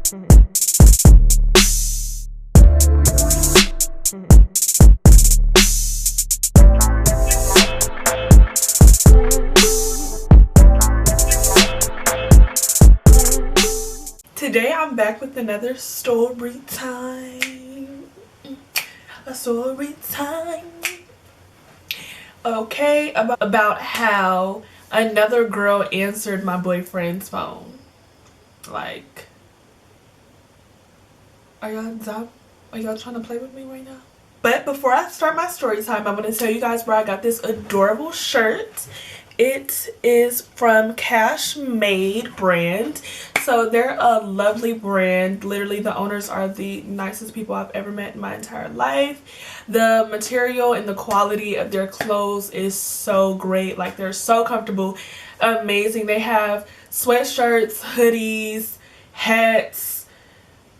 Today I'm back with another story time. A story time. Okay, about how another girl answered my boyfriend's phone. Like, are y'all dumb? Are y'all trying to play with me right now? But before I start my story time, I'm going to tell you guys where I got this adorable shirt. It is from Cash Made brand. So they're a lovely brand. Literally, the owners are the nicest people I've ever met in my entire life. The material and the quality of their clothes is so great. Like, they're so comfortable, amazing. They have sweatshirts, hoodies, hats,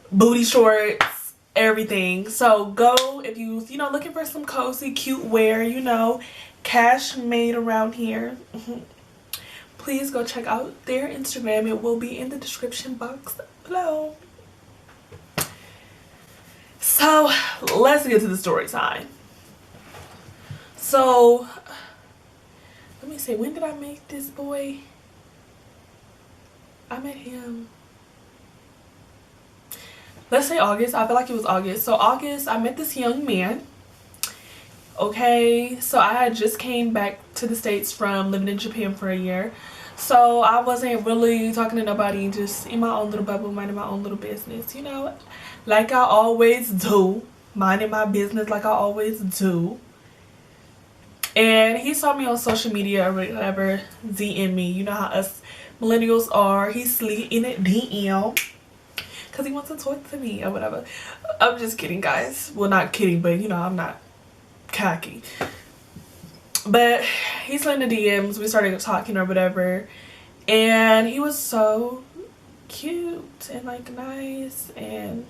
booty shorts, everything. So go if you looking for some cozy, cute wear, Cash Made around here. Please go check out their Instagram. It will be in the description box below. So let's get to the story time. So let me see, when did I meet this boy? I met him, let's say August. I feel like it was August. So August, I met this young man. Okay, so I had just came back to the States from living in Japan for a year. So I wasn't really talking to nobody, just in my own little bubble, minding my own little business, like I always do. Minding my business like I always do. And he saw me on social media or whatever, DM me. You know how us millennials are. He slid in a DM because he wants to talk to me or whatever. I'm just kidding, guys. Well, not kidding, but I'm not cocky. But he slid in the DMs. We started talking or whatever, and he was so cute and like nice and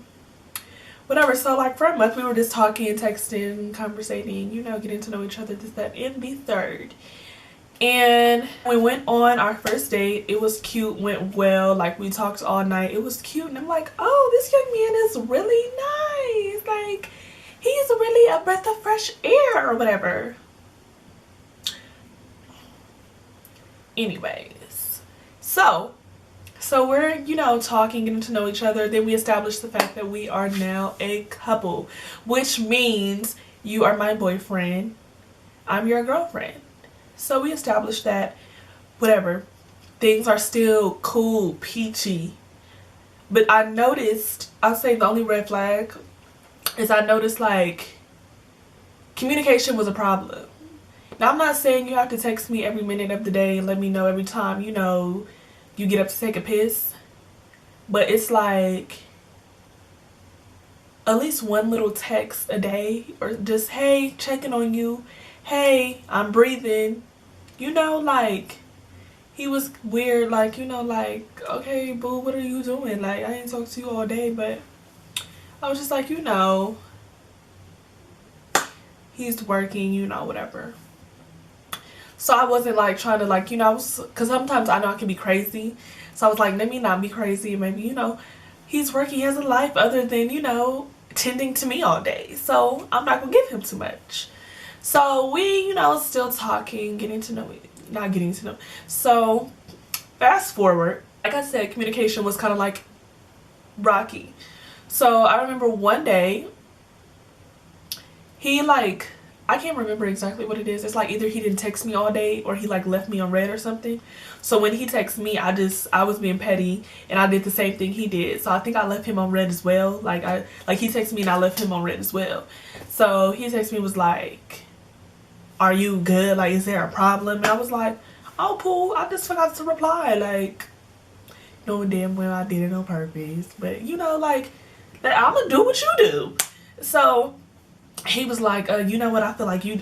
whatever. So like for a month we were just talking, texting, conversating, getting to know each other, this, that, and the third. And we went on our first date. It was cute, went well. Like, we talked all night. It was cute, and I'm like, oh, this young man is really nice. Like, he's really a breath of fresh air or whatever. Anyways, so we're talking, getting to know each other. Then we established the fact that we are now a couple, which means you are my boyfriend, I'm your girlfriend. So we established that, whatever, things are still cool, peachy. But I noticed, I'll say the only red flag is I noticed like communication was a problem. Now, I'm not saying you have to text me every minute of the day and let me know every time, you get up to take a piss. But it's like at least one little text a day, or just, hey, checking on you. Hey, I'm breathing. Like, he was weird. Like, like, okay, boo, what are you doing? Like, I didn't talk to you all day, but I was just like, he's working, whatever. So I wasn't like trying to like, because sometimes I know I can be crazy. So I was like, let me not be crazy. Maybe, he's working, he has a life other than, tending to me all day. So I'm not going to give him too much. So we, still talking, not getting to know. So fast forward, like I said, communication was kind of like rocky. So I remember one day, he like, I can't remember exactly what it is. It's like either he didn't text me all day or he like left me on red or something. So when he texted me, I was being petty and I did the same thing he did. So I think I left him on red as well. Like he texted me and I left him on red as well. So he texted me, was like, are you good? Like, is there a problem? And I was like, oh, Pooh, I just forgot to reply. Like, knowing damn well I did it on purpose. But like I'm gonna do what you do. So he was like, you know what, I feel like you,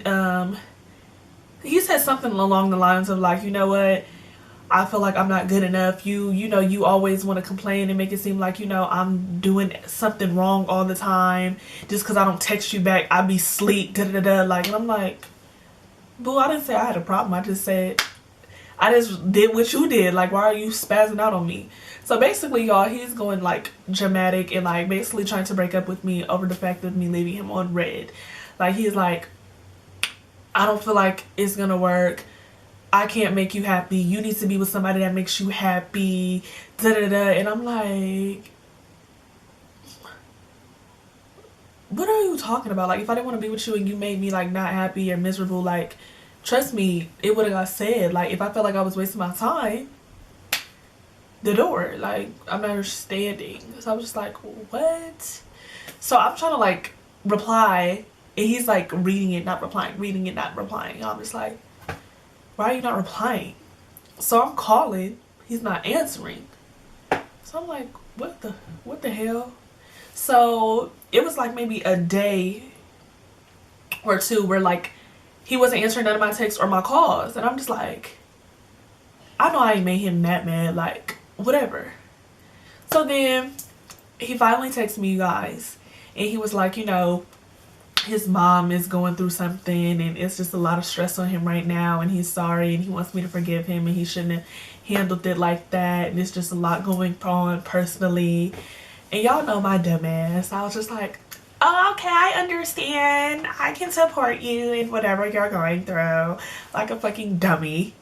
he said something along the lines of like, you know what, I feel like I'm not good enough. You always want to complain and make it seem like, I'm doing something wrong all the time. Just because I don't text you back, I be sleep, da da da. Like, and I'm like, boo, I didn't say I had a problem. I just said I just did what you did. Like, why are you spazzing out on me? So basically, y'all, he's going like dramatic and like basically trying to break up with me over the fact of me leaving him on red. Like, he's like, I don't feel like it's gonna work. I can't make you happy. You need to be with somebody that makes you happy. Da da da. And I'm like, what are you talking about? Like, if I didn't want to be with you and you made me like not happy or miserable, like, trust me, it would have got said. Like, if I felt like I was wasting my time, the door, like, I'm not understanding. So I was just like, what? So I'm trying to like reply, and he's like reading it, not replying, reading it, not replying. I'm just like, why are you not replying? So I'm calling, he's not answering. So I'm like, what the hell? So it was like maybe a day or two where like he wasn't answering none of my texts or my calls, and I'm just like, I know I ain't made him that mad, like, whatever. So then he finally texted me, you guys, and he was like, you know, his mom is going through something and it's just a lot of stress on him right now, and he's sorry and he wants me to forgive him and he shouldn't have handled it like that, and it's just a lot going on personally. And y'all know my dumb ass, I was just like, oh, okay, I understand, I can support you in whatever you're going through, like a fucking dummy.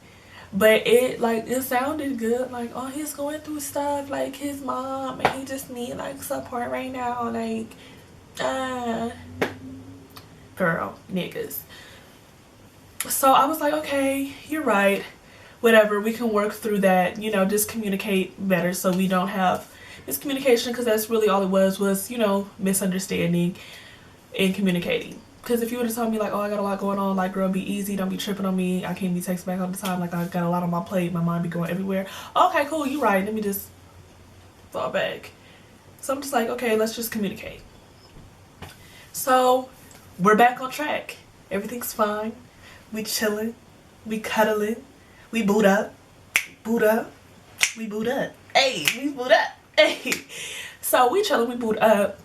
But it like, it sounded good, like, oh, he's going through stuff, like his mom, and he just need like support right now, like, girl, niggas. So I was like, okay, you're right, whatever, we can work through that, you know, just communicate better so we don't have miscommunication, because that's really all it was, you know, misunderstanding and communicating. Because if you would have told me like, oh, I got a lot going on, like, girl, be easy, don't be tripping on me, I can't be texting back all the time, like, I got a lot on my plate, my mind be going everywhere, okay, cool, you right, let me just fall back. So I'm just like, okay, let's just communicate. So we're back on track, everything's fine, we chilling, we cuddling, we boot up, we boot up, hey, we boot up, hey. So we chilling, we boot up,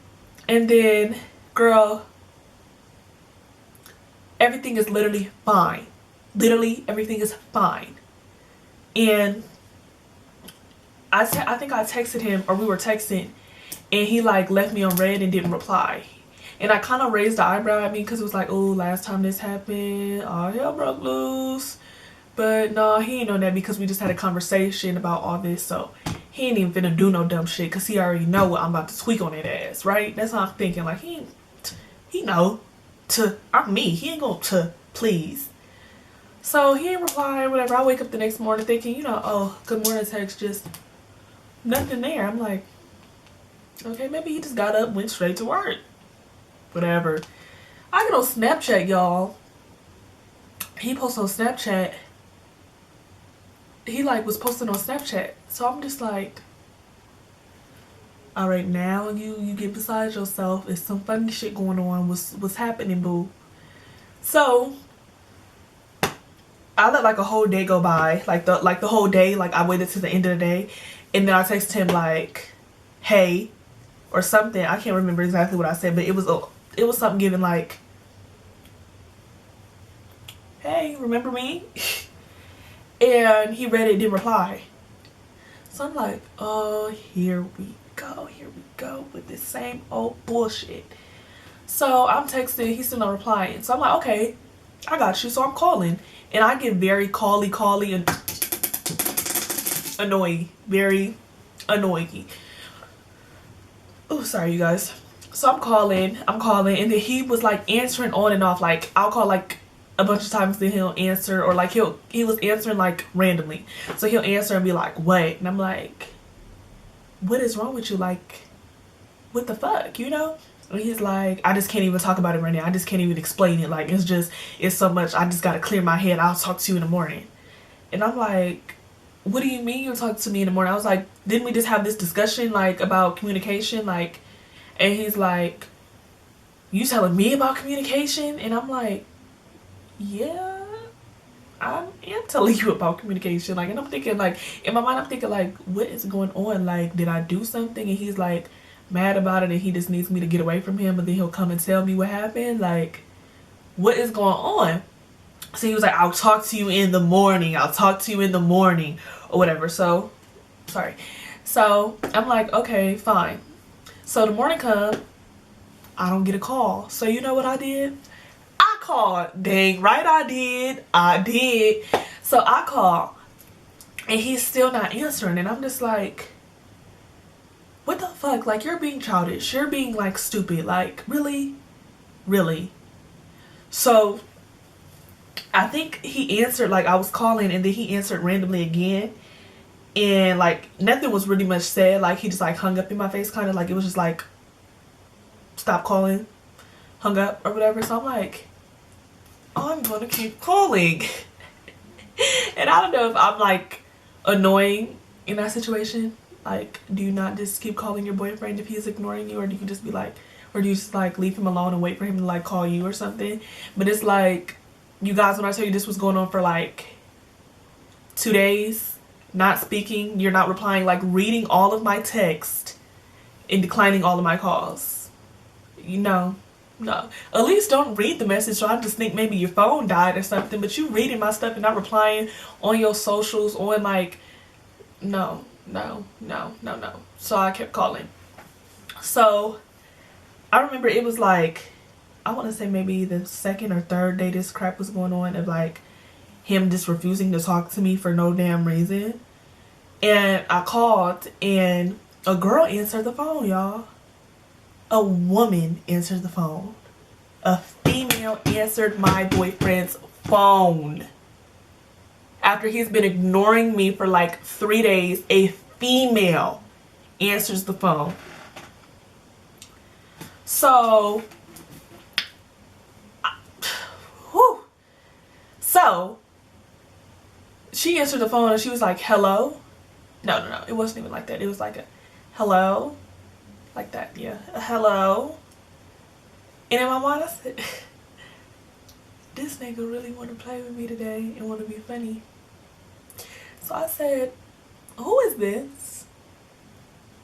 and then, girl, everything is literally fine. Literally, everything is fine. And I think I texted him, or we were texting, and he like left me on red and didn't reply. And I kind of raised the eyebrow at me because it was like, oh, last time this happened, all hell broke loose. But no, he ain't on that because we just had a conversation about all this. So he ain't even finna do no dumb shit because he already know what I'm about to tweak on that ass, right? That's how I'm thinking. Like, he know. I'm me, he ain't gonna please. So he ain't replying, whatever. I wake up the next morning thinking, you know, oh, good morning text, just nothing there. I'm like, okay, maybe he just got up, went straight to work, whatever. I get on Snapchat, y'all, he posted on Snapchat, he like was posting on Snapchat, so I'm just like, all right, now you get beside yourself. It's some funny shit going on. What's happening, boo? So I let like a whole day go by, like the whole day. Like, I waited to the end of the day, and then I texted him like, "Hey," or something. I can't remember exactly what I said, but it was something given like, "Hey, remember me?" And he read it, didn't reply. So I'm like, oh, here we go with this same old bullshit. So I'm texting, he's still not replying. So I'm like, okay, I got you. So I'm calling, and I get very cally and annoying, very annoying. Oh, sorry, you guys. So I'm calling, and then he was like answering on and off. Like, I'll call like a bunch of times, then he'll answer, or like he was answering like randomly. So he'll answer and be like, what? And I'm like, what is wrong with you? Like, what the fuck, you know? And he's like, I just can't even talk about it right now. I just can't even explain it. Like, it's so much. I just gotta clear my head. I'll talk to you in the morning. And I'm like, what do you mean you'll talk to me in the morning? I was like, didn't we just have this discussion like about communication? Like, and he's like, you telling me about communication? And I'm like, yeah, I am telling you about communication. Like, and I'm thinking like, in my mind I'm thinking like, what is going on? Like, did I do something? And he's like mad about it, and he just needs me to get away from him, and then he'll come and tell me what happened. Like, what is going on? So he was like, I'll talk to you in the morning. I'll talk to you in the morning or whatever. So, sorry. So I'm like, okay, fine. So the morning come, I don't get a call. So you know what I did? I called. Dang right I did. I did. So I called and he's still not answering. And I'm just like, what the fuck? Like, you're being childish. You're being like stupid. Like, really? Really? So I think he answered, like I was calling and then he answered randomly again. And like nothing was really much said. Like he just like hung up in my face, kind of like it was just like, stop calling, hung up or whatever. So I'm like, oh, I'm gonna keep calling. And I don't know if I'm like annoying in that situation. Like, do you not just keep calling your boyfriend if he's ignoring you, or do you just be like, or do you just like leave him alone and wait for him to like call you or something? But it's like, you guys, when I tell you this was going on for like 2 days, not speaking, you're not replying, like reading all of my text and declining all of my calls. You know, no. At least don't read the message. So I just think maybe your phone died or something, but you reading my stuff and not replying on your socials, on like, no. So I kept calling. So I remember it was like, I want to say maybe the second or third day this crap was going on, of like him just refusing to talk to me for no damn reason. And I called and a girl answered the phone, y'all. A woman answered the phone. A female answered my boyfriend's phone. After he's been ignoring me for like 3 days, a female answers the phone. So, So, she answered the phone and she was like, hello? No. It wasn't even like that. It was like a hello? Like that, yeah. A hello? And in my mind, I said, this nigga really want to play with me today and want to be funny. So I said, who is this?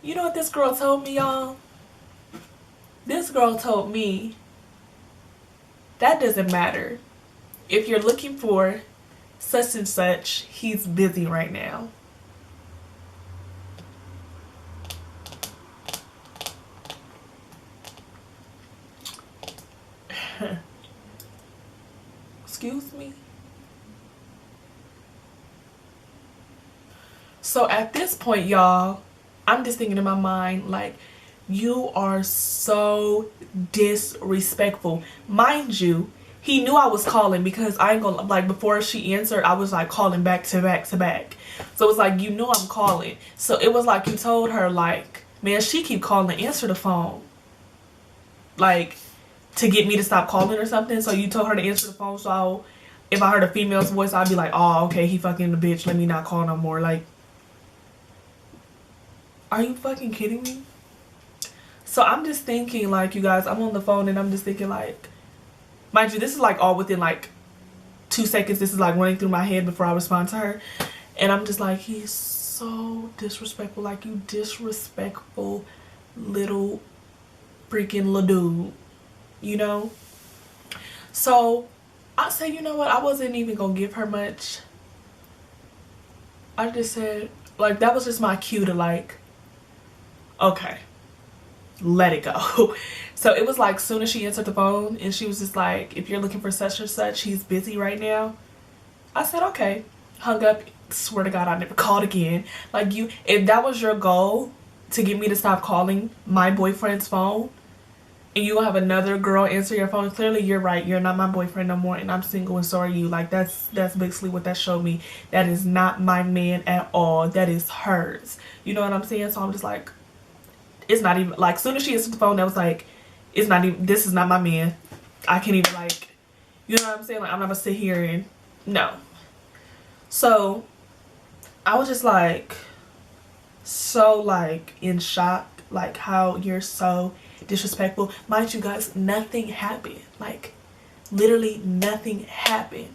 You know what this girl told me, y'all? This girl told me, that doesn't matter. If you're looking for such and such, he's busy right now. Excuse me? So at this point, y'all, I'm just thinking in my mind, like, you are so disrespectful. Mind you, he knew I was calling because I ain't gonna, like, before she answered, I was like calling back to back to back. So it's like, you knew I'm calling. So it was like you told her, like, man, she keep calling, answer the phone. Like, to get me to stop calling or something. So you told her to answer the phone. So if I heard a female's voice, I'd be like, oh, okay, he fucking the bitch. Let me not call no more. Like, are you fucking kidding me? So I'm just thinking, like, you guys, I'm on the phone and I'm just thinking, like, mind you, this is like all within like 2 seconds. This is like running through my head before I respond to her. And I'm just like, he's so disrespectful. Like, you disrespectful little freaking little dude, you know? So I said, you know what? I wasn't even gonna give her much. I just said, like, that was just my cue to like, okay, let it go. So it was like, soon as she answered the phone and she was just like, if you're looking for such and such, he's busy right now. I said, okay. Hung up. Swear to God, I never called again. Like, you, if that was your goal to get me to stop calling my boyfriend's phone, and you have another girl answer your phone, clearly you're right. You're not my boyfriend no more, and I'm single, and so are you. Like, that's basically what that showed me. That is not my man at all. That is hers. You know what I'm saying? So I'm just like, it's not even, like, as soon as she answered the phone, that was like, it's not even, this is not my man. I can't even, like, you know what I'm saying? Like, I'm not gonna sit here and, no. So I was just like, so like in shock, like how you're so disrespectful. Mind you guys, nothing happened. Like, literally nothing happened.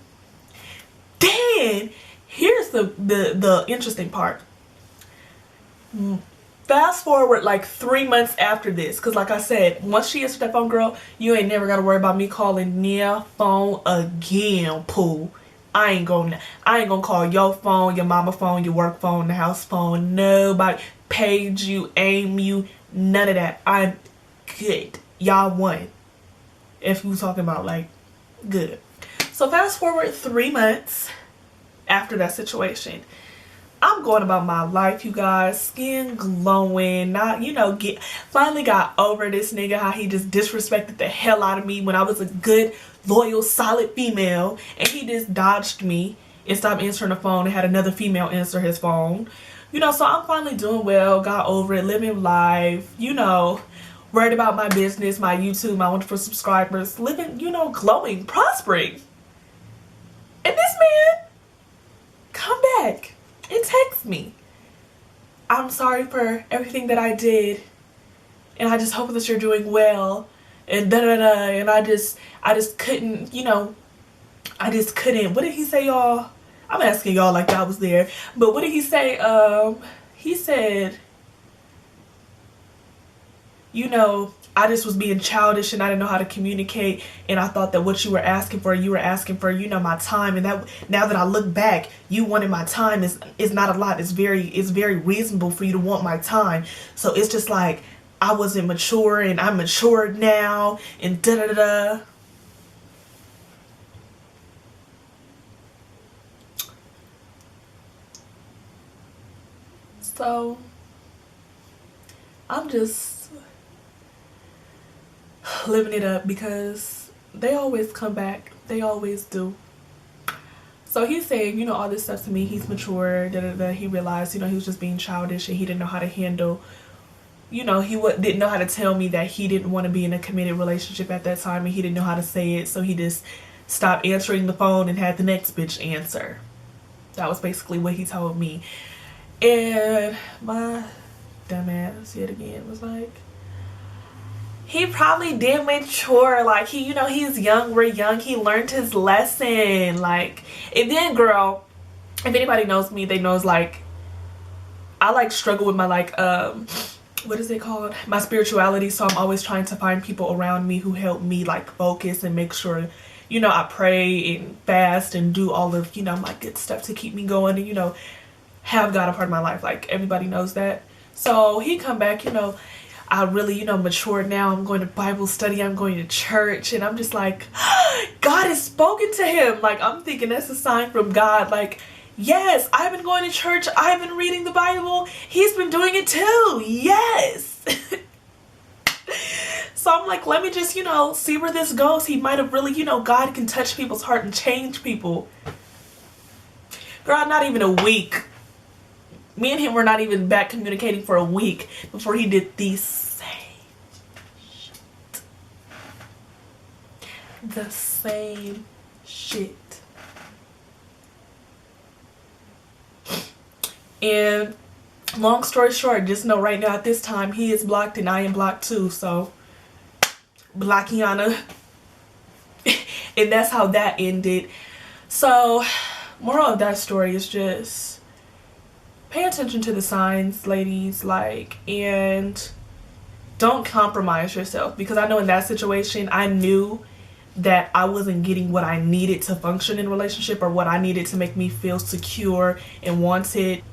Then here's the interesting part. fast forward like 3 months after this, because like I said, once she answered that phone, girl, you ain't never got to worry about me calling their phone again, Pooh. I ain't gonna call your phone, your mama phone, your work phone, the house phone. Nobody paid you, aim you, none of that. I'm good. Y'all won. If you talking about like good. So fast forward 3 months after that situation. I'm going about my life, you guys. Skin glowing. Not, you know, finally got over this nigga, how he just disrespected the hell out of me when I was a good, loyal, solid female. And he just dodged me and stopped answering the phone and had another female answer his phone. You know, so I'm finally doing well, got over it, living life, you know, worried about my business, my YouTube, my wonderful subscribers, living, you know, glowing, prospering. And this man come back and text me. I'm sorry for everything that I did, and I just hope that you're doing well, and da da da. And I just couldn't, you know, I just couldn't. What did he say, y'all? I'm asking y'all like I was there, but what did he say? He said, you know, I just was being childish and I didn't know how to communicate, and I thought that what you were asking for, you know, my time, and that now that I look back, you wanted my time is not a lot. It's very reasonable for you to want my time. So it's just like I wasn't mature and I'm matured now, and da da da da. So I'm just living it up because they always come back. They always do. So he's saying, you know, all this stuff to me. He's mature. Da, da, da. He realized, you know, he was just being childish and he didn't know how to handle, you know, didn't know how to tell me that he didn't want to be in a committed relationship at that time, and he didn't know how to say it. So he just stopped answering the phone and had the next bitch answer. That was basically what he told me. And my dumbass yet again was like, he probably did mature. Like, he, you know, he's young, we're young, he learned his lesson. Like, and then, girl, if anybody knows me, they knows, like, I like struggle with my, like, what is it called, my spirituality. So I'm always trying to find people around me who help me, like, focus and make sure, you know, I pray and fast and do all of, you know, my good stuff to keep me going and, you know, have God a part of my life. Like, everybody knows that. So he come back, you know, I really, you know, matured now. I'm going to Bible study. I'm going to church. And I'm just like, God has spoken to him. Like, I'm thinking that's a sign from God. Like, yes, I've been going to church. I've been reading the Bible. He's been doing it too. Yes. So I'm like, let me just, you know, see where this goes. He might have really, you know, God can touch people's heart and change people. Girl, not even a week. Me and him were not even back communicating for a week before he did the same shit. The same shit. And long story short, just know right now at this time he is blocked and I am blocked too. So, Blockiana. And that's how that ended. So, moral of that story is just pay attention to the signs, ladies, like, and don't compromise yourself, because I know in that situation I knew that I wasn't getting what I needed to function in a relationship or what I needed to make me feel secure and wanted,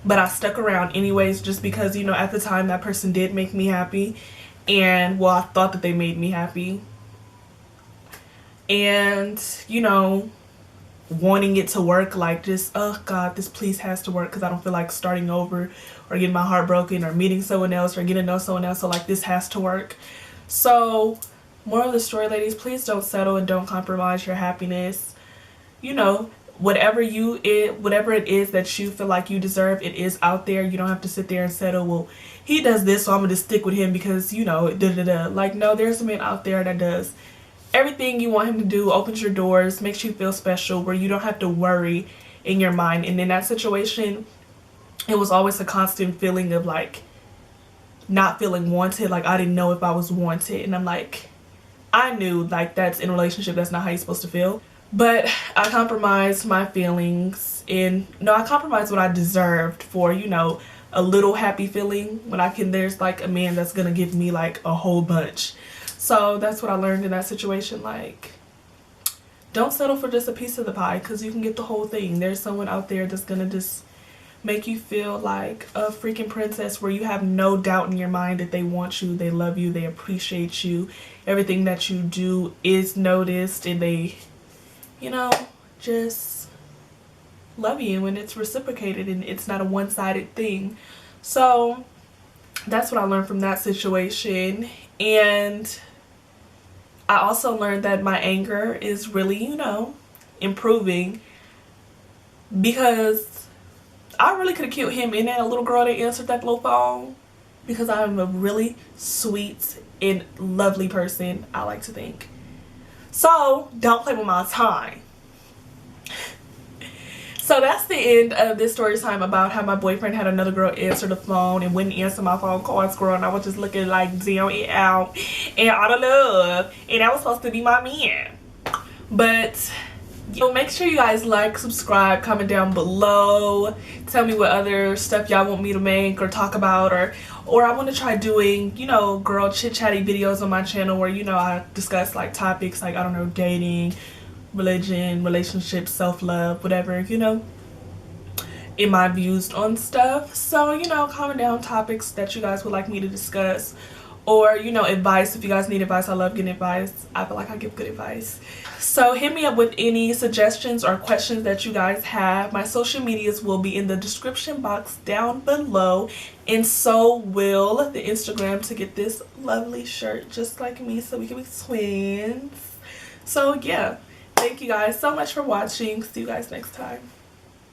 but I stuck around anyways just because, you know, at the time that person did make me happy, and well, I thought that they made me happy, and, you know, wanting it to work, like, just, oh God, this please has to work because I don't feel like starting over or getting my heart broken or meeting someone else or getting to know someone else. So like, this has to work. So moral of the story, ladies, please don't settle and don't compromise your happiness. You know, whatever it is that you feel like you deserve, it is out there. You don't have to sit there and settle, well, he does this, so I'm gonna just stick with him because, you know, da da da. Like, no, there's a man out there that does everything you want him to do, opens your doors, makes you feel special, where you don't have to worry in your mind. And in that situation, it was always a constant feeling of like not feeling wanted. Like, I didn't know if I was wanted, and I'm like, I knew like that's in a relationship, that's not how you're supposed to feel. But I compromised my feelings, and no, I compromised what I deserved for, you know, a little happy feeling when there's like a man that's gonna give me like a whole bunch. So that's what I learned in that situation. Like, don't settle for just a piece of the pie, because you can get the whole thing. There's someone out there that's gonna just make you feel like a freaking princess, where you have no doubt in your mind that they want you, they love you, they appreciate you, everything that you do is noticed, and they, you know, just love you, and it's reciprocated, and it's not a one-sided thing. So that's what I learned from that situation. And I also learned that my anger is really, you know, improving, because I really could have killed him and that little girl that answered that little phone, because I'm a really sweet and lovely person, I like to think. So don't play with my time. So that's the end of this story time about how my boyfriend had another girl answer the phone and wouldn't answer my phone calls, girl, and I was just looking like down and out and out of love, and that was supposed to be my man. But so make sure you guys like, subscribe, comment down below, tell me what other stuff y'all want me to make or talk about, or I want to try doing, you know, girl chit chatty videos on my channel where, you know, I discuss like topics like, I don't know, dating, religion, relationships, self-love, whatever, you know, in my views on stuff. So, you know, comment down topics that you guys would like me to discuss, or, you know, advice. If you guys need advice, I love getting advice. I feel like I give good advice. So hit me up with any suggestions or questions that you guys have. My social medias will be in the description box down below, and so will the Instagram to get this lovely shirt just like me, so we can be twins. So yeah, thank you guys so much for watching. See you guys next time.